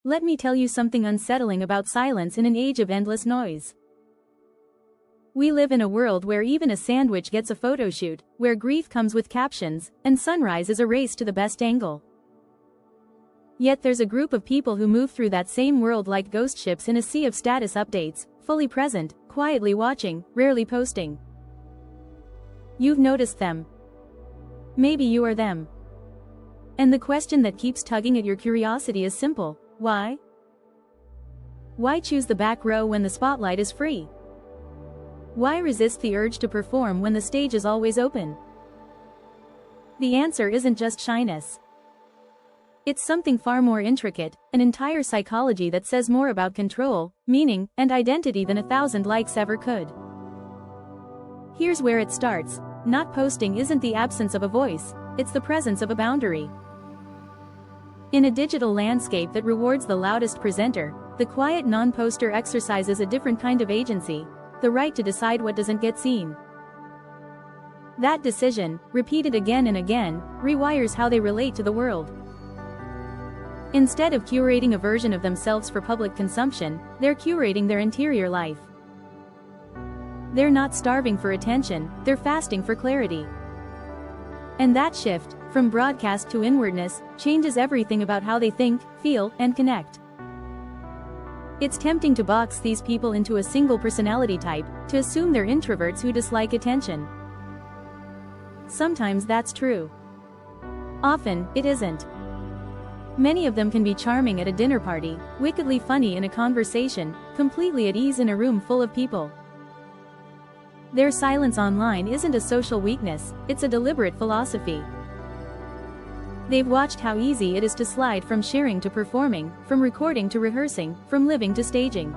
Let me tell you something unsettling about silence in an age of endless noise. We live in a world where even a sandwich gets a photo shoot, where grief comes with captions, and sunrise is a race to the best angle. Yet there's a group of people who move through that same world like ghost ships in a sea of status updates, fully present, quietly watching, rarely posting. You've noticed them. Maybe you are them. And the question that keeps tugging at your curiosity is simple: why? Why choose the back row when the spotlight is free? Why resist the urge to perform when the stage is always open? The answer isn't just shyness. It's something far more intricate, an entire psychology that says more about control, meaning, and identity than 1,000 likes ever could. Here's where it starts. Not posting isn't the absence of a voice, it's the presence of a boundary. In a digital landscape that rewards the loudest presenter, the quiet non-poster exercises a different kind of agency, the right to decide what doesn't get seen. That decision, repeated again and again, rewires how they relate to the world. Instead of curating a version of themselves for public consumption, they're curating their interior life. They're not starving for attention, they're fasting for clarity. And that shift, from broadcast to inwardness, changes everything about how they think, feel, and connect. It's tempting to box these people into a single personality type, to assume they're introverts who dislike attention. Sometimes that's true. Often, it isn't. Many of them can be charming at a dinner party, wickedly funny in a conversation, completely at ease in a room full of people. Their silence online isn't a social weakness, it's a deliberate philosophy. They've watched how easy it is to slide from sharing to performing, from recording to rehearsing, from living to staging.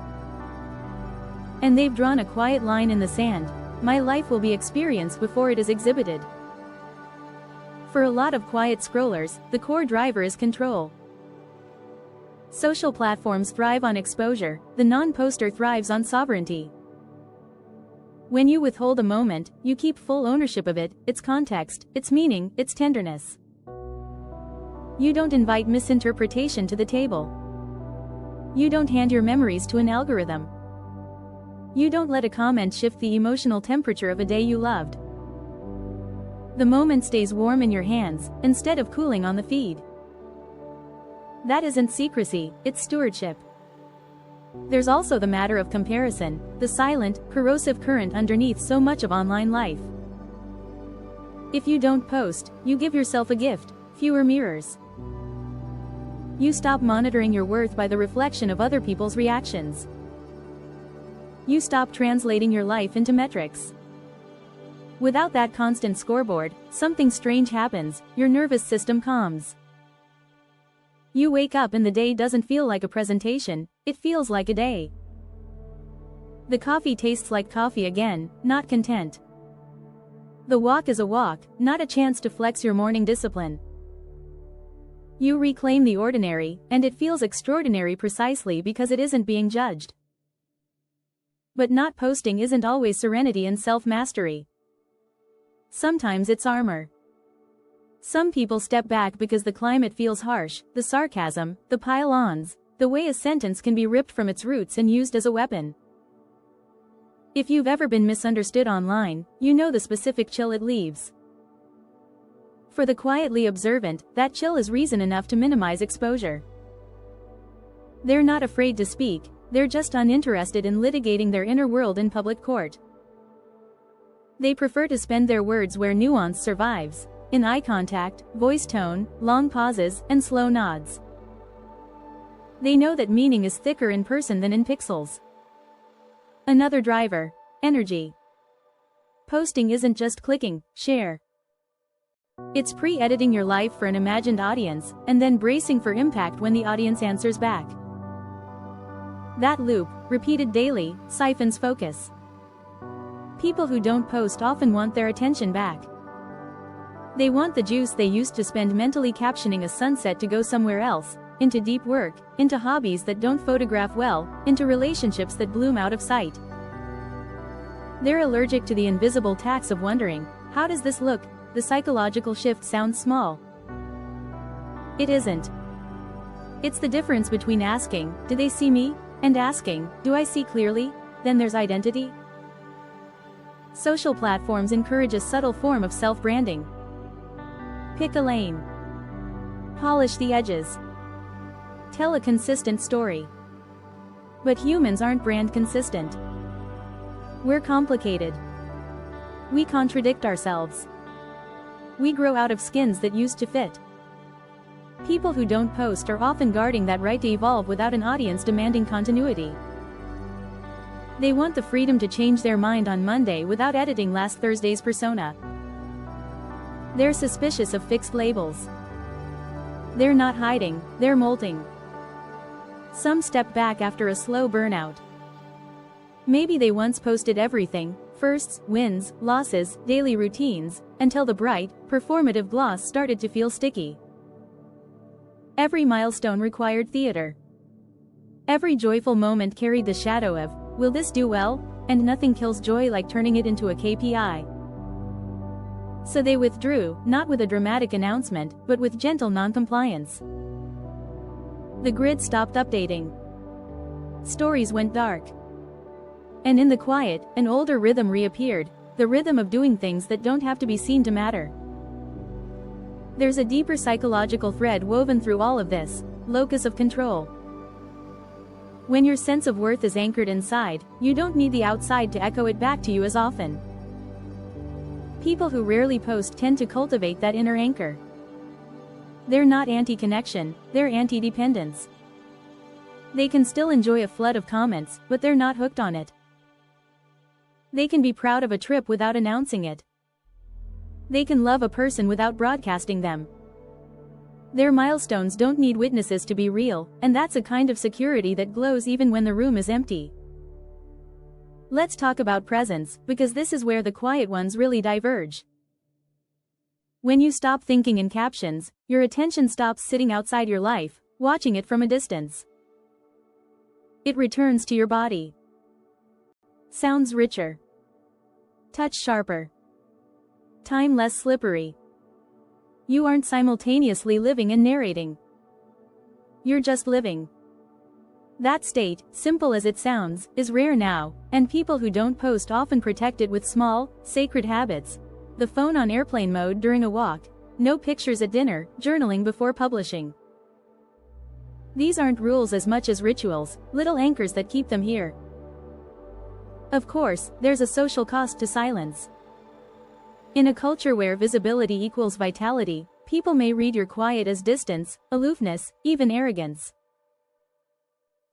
And they've drawn a quiet line in the sand: my life will be experienced before it is exhibited. For a lot of quiet scrollers, the core driver is control. Social platforms thrive on exposure, the non-poster thrives on sovereignty. When you withhold a moment, you keep full ownership of it, its context, its meaning, its tenderness. You don't invite misinterpretation to the table. You don't hand your memories to an algorithm. You don't let a comment shift the emotional temperature of a day you loved. The moment stays warm in your hands, instead of cooling on the feed. That isn't secrecy, it's stewardship. There's also the matter of comparison, the silent, corrosive current underneath so much of online life. If you don't post, you give yourself a gift: fewer mirrors. You stop monitoring your worth by the reflection of other people's reactions. You stop translating your life into metrics. Without that constant scoreboard, something strange happens: your nervous system calms. You wake up and the day doesn't feel like a presentation, it feels like a day. The coffee tastes like coffee again, not content. The walk is a walk, not a chance to flex your morning discipline. You reclaim the ordinary, and it feels extraordinary precisely because it isn't being judged. But not posting isn't always serenity and self-mastery. Sometimes it's armor. Some people step back because the climate feels harsh, the sarcasm, the pile-ons, the way a sentence can be ripped from its roots and used as a weapon. If you've ever been misunderstood online, you know the specific chill it leaves. For the quietly observant, that chill is reason enough to minimize exposure. They're not afraid to speak, they're just uninterested in litigating their inner world in public court. They prefer to spend their words where nuance survives: in eye contact, voice tone, long pauses, and slow nods. They know that meaning is thicker in person than in pixels. Another driver: energy. Posting isn't just clicking, share. It's pre-editing your life for an imagined audience, and then bracing for impact when the audience answers back. That loop, repeated daily, siphons focus. People who don't post often want their attention back. They want the juice they used to spend mentally captioning a sunset to go somewhere else, into deep work, into hobbies that don't photograph well, into relationships that bloom out of sight. They're allergic to the invisible tax of wondering, how does this look? The psychological shift sounds small. It isn't. It's the difference between asking, "Do they see me?" and asking, "Do I see clearly?" Then there's identity. Social platforms encourage a subtle form of self-branding. Pick a lane. Polish the edges. Tell a consistent story. But humans aren't brand consistent. We're complicated. We contradict ourselves. We grow out of skins that used to fit. People who don't post are often guarding that right to evolve without an audience demanding continuity. They want the freedom to change their mind on Monday without editing last Thursday's persona. They're suspicious of fixed labels. They're not hiding, they're molting. Some step back after a slow burnout. Maybe they once posted everything, firsts, wins, losses, daily routines, until the bright, performative gloss started to feel sticky. Every milestone required theater. Every joyful moment carried the shadow of, "Will this do well?" And nothing kills joy like turning it into a KPI. So they withdrew, not with a dramatic announcement, but with gentle non-compliance. The grid stopped updating. Stories went dark. And in the quiet, an older rhythm reappeared, the rhythm of doing things that don't have to be seen to matter. There's a deeper psychological thread woven through all of this: locus of control. When your sense of worth is anchored inside, you don't need the outside to echo it back to you as often. People who rarely post tend to cultivate that inner anchor. They're not anti-connection, they're anti-dependence. They can still enjoy a flood of comments, but they're not hooked on it. They can be proud of a trip without announcing it. They can love a person without broadcasting them. Their milestones don't need witnesses to be real, and that's a kind of security that glows even when the room is empty. Let's talk about presence, because this is where the quiet ones really diverge. When you stop thinking in captions, your attention stops sitting outside your life, watching it from a distance. It returns to your body. Sounds richer. Touch sharper. Time less slippery. You aren't simultaneously living and narrating. You're just living. That state, simple as it sounds, is rare now, and people who don't post often protect it with small, sacred habits. The phone on airplane mode during a walk, no pictures at dinner, journaling before publishing. These aren't rules as much as rituals, little anchors that keep them here. Of course, there's a social cost to silence. In a culture where visibility equals vitality, people may read your quiet as distance, aloofness, even arrogance.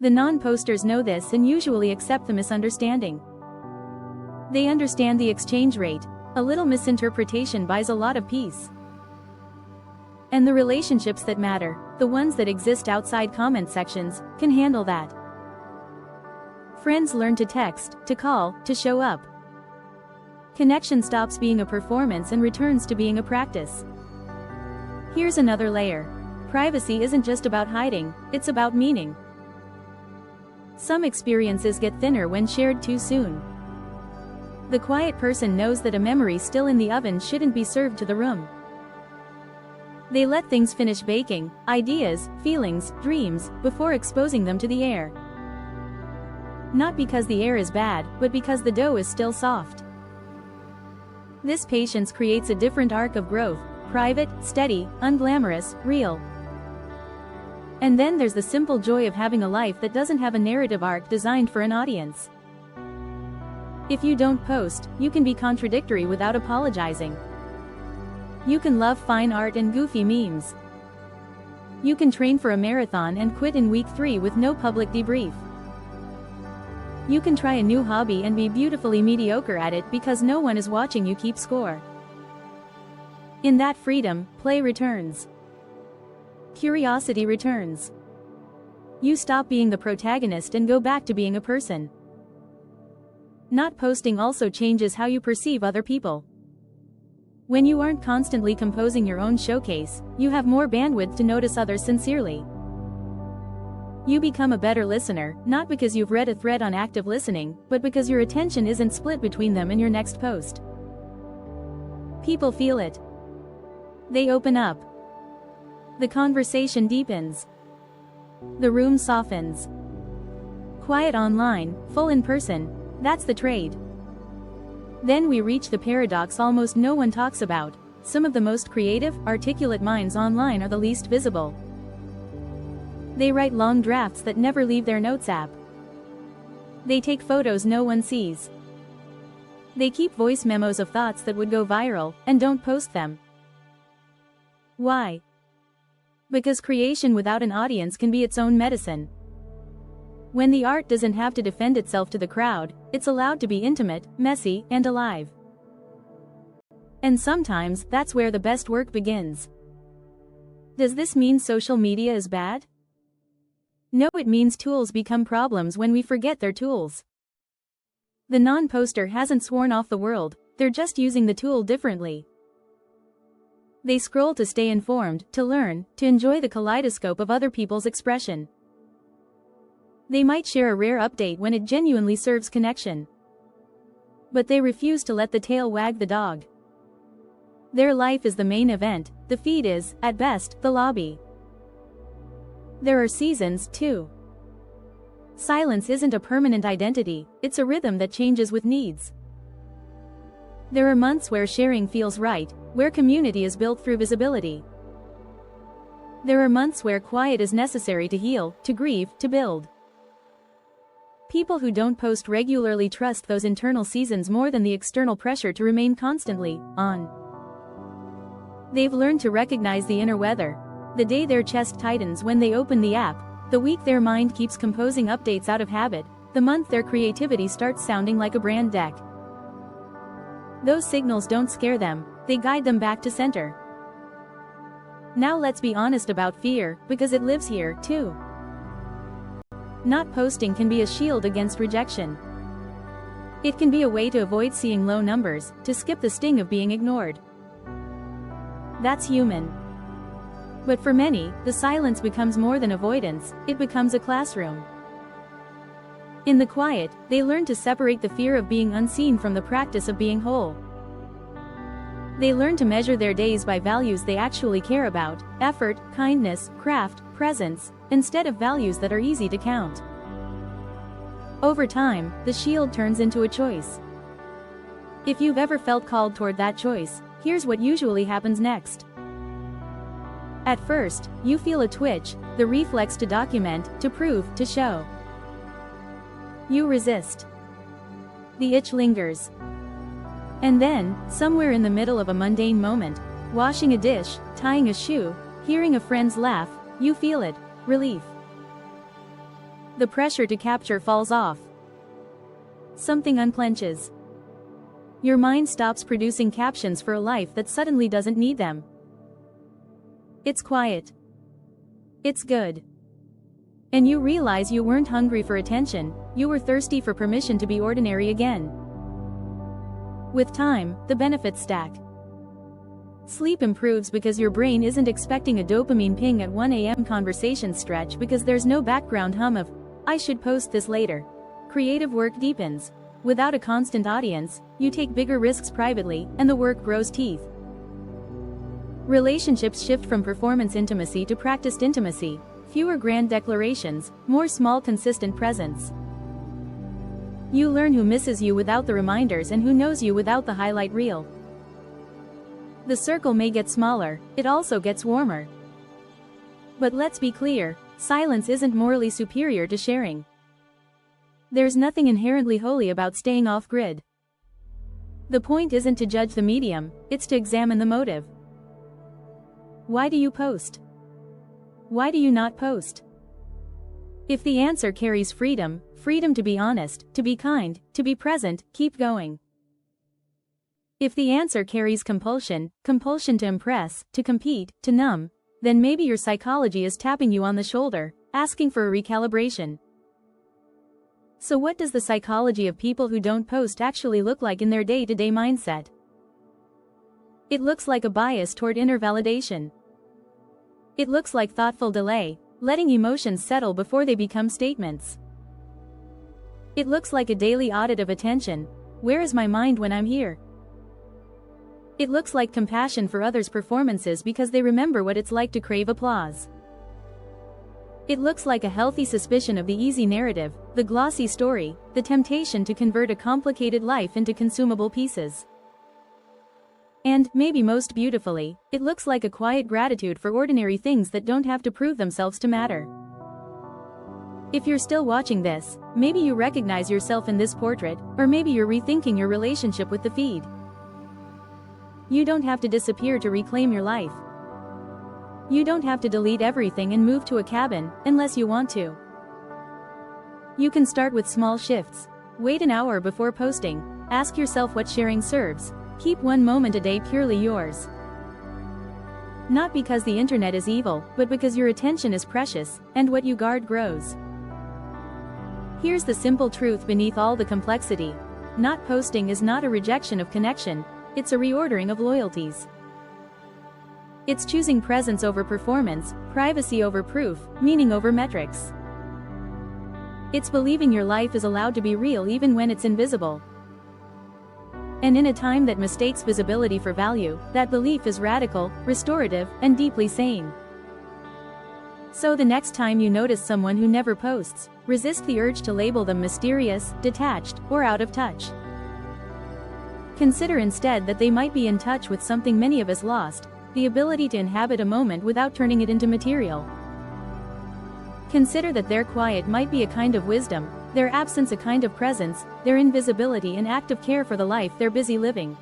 The non-posters know this and usually accept the misunderstanding. They understand the exchange rate. A little misinterpretation buys a lot of peace. And the relationships that matter, the ones that exist outside comment sections, can handle that. Friends learn to text, to call, to show up. Connection stops being a performance and returns to being a practice. Here's another layer. Privacy isn't just about hiding, it's about meaning. Some experiences get thinner when shared too soon. The quiet person knows that a memory still in the oven shouldn't be served to the room. They let things finish baking, ideas, feelings, dreams, before exposing them to the air. Not because the air is bad, but because the dough is still soft. This patience creates a different arc of growth: private, steady, unglamorous, real. And then there's the simple joy of having a life that doesn't have a narrative arc designed for an audience. If you don't post, you can be contradictory without apologizing. You can love fine art and goofy memes. You can train for a marathon and quit in week 3 with no public debrief. You can try a new hobby and be beautifully mediocre at it because no one is watching you keep score. In that freedom, play returns. Curiosity returns. You stop being the protagonist and go back to being a person. Not posting also changes how you perceive other people. When you aren't constantly composing your own showcase, you have more bandwidth to notice others sincerely. You become a better listener, not because you've read a thread on active listening, but because your attention isn't split between them and your next post. People feel it. They open up. The conversation deepens. The room softens. Quiet online, full in person, that's the trade. Then we reach the paradox almost no one talks about. Some of the most creative, articulate minds online are the least visible. They write long drafts that never leave their notes app. They take photos no one sees. They keep voice memos of thoughts that would go viral, and don't post them. Why? Because creation without an audience can be its own medicine. When the art doesn't have to defend itself to the crowd, it's allowed to be intimate, messy, and alive. And sometimes, that's where the best work begins. Does this mean social media is bad? No, it means tools become problems when we forget they're tools. The non-poster hasn't sworn off the world, they're just using the tool differently. They scroll to stay informed, to learn, to enjoy the kaleidoscope of other people's expression. They might share a rare update when it genuinely serves connection. But they refuse to let the tail wag the dog. Their life is the main event, the feed is, at best, the lobby. There are seasons, too. Silence isn't a permanent identity, it's a rhythm that changes with needs. There are months where sharing feels right, where community is built through visibility. There are months where quiet is necessary to heal, to grieve, to build. People who don't post regularly trust those internal seasons more than the external pressure to remain constantly on. They've learned to recognize the inner weather. The day their chest tightens when they open the app, the week their mind keeps composing updates out of habit, the month their creativity starts sounding like a brand deck. Those signals don't scare them, they guide them back to center. Now let's be honest about fear, because it lives here, too. Not posting can be a shield against rejection. It can be a way to avoid seeing low numbers, to skip the sting of being ignored. That's human. But for many, the silence becomes more than avoidance, it becomes a classroom. In the quiet, they learn to separate the fear of being unseen from the practice of being whole. They learn to measure their days by values they actually care about, effort, kindness, craft, presence, instead of values that are easy to count. Over time, the shield turns into a choice. If you've ever felt called toward that choice, here's what usually happens next. At first, you feel a twitch, the reflex to document, to prove, to show. You resist. The itch lingers. And then, somewhere in the middle of a mundane moment, washing a dish, tying a shoe, hearing a friend's laugh, you feel it, relief. The pressure to capture falls off. Something unclenches. Your mind stops producing captions for a life that suddenly doesn't need them. It's quiet. It's good. And you realize you weren't hungry for attention, you were thirsty for permission to be ordinary again. With time, the benefits stack. Sleep improves because your brain isn't expecting a dopamine ping at 1 a.m. Conversation stretch because there's no background hum of, I should post this later. Creative work deepens. Without a constant audience, you take bigger risks privately, and the work grows teeth. Relationships shift from performance intimacy to practiced intimacy, fewer grand declarations, more small consistent presence. You learn who misses you without the reminders and who knows you without the highlight reel. The circle may get smaller, it also gets warmer. But let's be clear, silence isn't morally superior to sharing. There's nothing inherently holy about staying off-grid. The point isn't to judge the medium, it's to examine the motive. Why do you post? Why do you not post? If the answer carries freedom, freedom to be honest, to be kind, to be present, keep going. If the answer carries compulsion, compulsion to impress, to compete, to numb, then maybe your psychology is tapping you on the shoulder, asking for a recalibration. So what does the psychology of people who don't post actually look like in their day-to-day mindset? It looks like a bias toward inner validation. It looks like thoughtful delay, letting emotions settle before they become statements. It looks like a daily audit of attention. Where is my mind when I'm here? It looks like compassion for others' performances because they remember what it's like to crave applause. It looks like a healthy suspicion of the easy narrative, the glossy story, the temptation to convert a complicated life into consumable pieces. And, maybe most beautifully, it looks like a quiet gratitude for ordinary things that don't have to prove themselves to matter. If you're still watching this, maybe you recognize yourself in this portrait, or maybe you're rethinking your relationship with the feed. You don't have to disappear to reclaim your life. You don't have to delete everything and move to a cabin, unless you want to. You can start with small shifts. Wait an hour before posting. Ask yourself what sharing serves. Keep one moment a day purely yours. Not because the internet is evil, but because your attention is precious, and what you guard grows. Here's the simple truth beneath all the complexity. Not posting is not a rejection of connection, it's a reordering of loyalties. It's choosing presence over performance, privacy over proof, meaning over metrics. It's believing your life is allowed to be real even when it's invisible. And in a time that mistakes visibility for value, that belief is radical, restorative, and deeply sane. So the next time you notice someone who never posts, resist the urge to label them mysterious, detached, or out of touch. Consider instead that they might be in touch with something many of us lost, the ability to inhabit a moment without turning it into material. Consider that their quiet might be a kind of wisdom, their absence a kind of presence, their invisibility an act of care for the life they're busy living.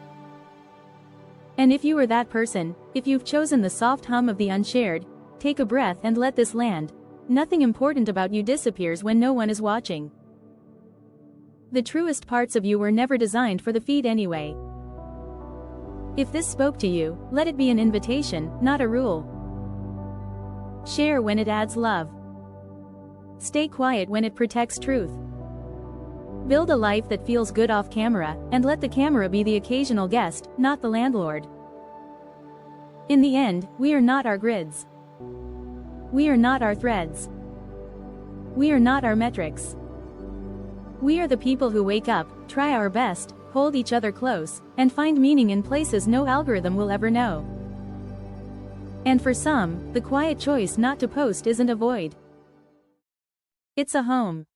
And if you are that person, if you've chosen the soft hum of the unshared, take a breath and let this land. Nothing important about you disappears when no one is watching. The truest parts of you were never designed for the feed anyway. If this spoke to you, let it be an invitation, not a rule. Share when it adds love. Stay quiet when it protects truth. Build a life that feels good off camera, and let the camera be the occasional guest, not the landlord. In the end, we are not our grids. We are not our threads. We are not our metrics. We are the people who wake up, try our best, hold each other close, and find meaning in places no algorithm will ever know. And for some, the quiet choice not to post isn't a void. It's a home.